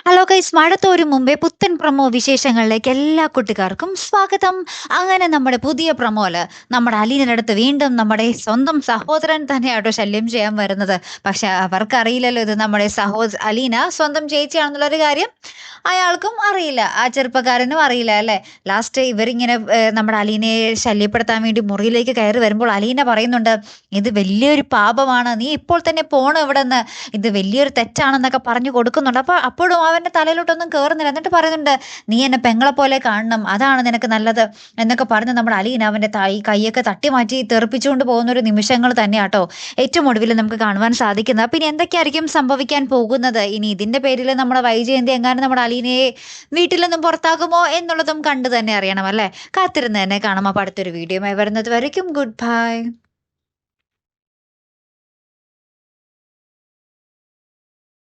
Hello guys, മഴത്തോരു മുമ്പേ പുത്തൻ promo വിശേഷങ്ങളിലേക്ക് എല്ലാ കുട്ടിക്കാർക്കും സ്വാഗതം. അങ്ങനെ നമ്മുടെ പുതിയ പ്രൊമോല് നമ്മുടെ അലീനയുടെ അടുത്ത് വീണ്ടും നമ്മുടെ സ്വന്തം സഹോദരൻ തന്നെയാട്ടോ ശല്യം ചെയ്യാൻ വരുന്നത്. പക്ഷെ അവർക്കറിയില്ലല്ലോ ഇത് നമ്മുടെ അലീന സ്വന്തം ചേച്ചിയാണെന്നുള്ളൊരു കാര്യം അയാൾക്കും അറിയില്ല, ആ ചെറുപ്പക്കാരനും അറിയില്ല അല്ലേ. ലാസ്റ്റ് ഇവരിങ്ങനെ നമ്മുടെ അലീനയെ ശല്യപ്പെടുത്താൻ വേണ്ടി മുറിയിലേക്ക് കയറി വരുമ്പോൾ അലീന പറയുന്നുണ്ട്, ഇത് വലിയൊരു പാപമാണ്, നീ ഇപ്പോൾ തന്നെ പോണം ഇവിടെ നിന്ന്, ഇത് വലിയൊരു തെറ്റാണെന്നൊക്കെ പറഞ്ഞു കൊടുക്കുന്നുണ്ട്. അപ്പോഴും അവൻ്റെ തലയിലോട്ടൊന്നും കയറുന്നില്ല. എന്നിട്ട് പറയുന്നുണ്ട്, നീ എന്നെ പെങ്ങളെ പോലെ കാണണം, അതാണ് നിനക്ക് നല്ലത് എന്നൊക്കെ പറഞ്ഞ് നമ്മുടെ അലീന അവൻ്റെ കൈയൊക്കെ തട്ടി മാറ്റി തെറിപ്പിച്ചുകൊണ്ട് പോകുന്ന ഒരു നിമിഷങ്ങൾ തന്നെയാട്ടോ ഏറ്റവും ഒടുവിൽ നമുക്ക് കാണുവാൻ സാധിക്കുന്നത്. പിന്നെ എന്തൊക്കെയായിരിക്കും സംഭവിക്കാൻ പോകുന്നത് ഇനി, ഇതിൻ്റെ പേരിൽ നമ്മുടെ വൈജയന്തി എങ്ങാനും നമ്മുടെ അലീനയെ വീട്ടിൽ നിന്നും പുറത്താകുമോ എന്നുള്ളതും കണ്ടു തന്നെ അറിയണം അല്ലേ. കാത്തിരുന്ന് തന്നെ കാണാം. അപ്പോൾ അടുത്തൊരു വീഡിയോയുമായി വരുന്നത് വരയ്ക്കും ഗുഡ് ബൈ.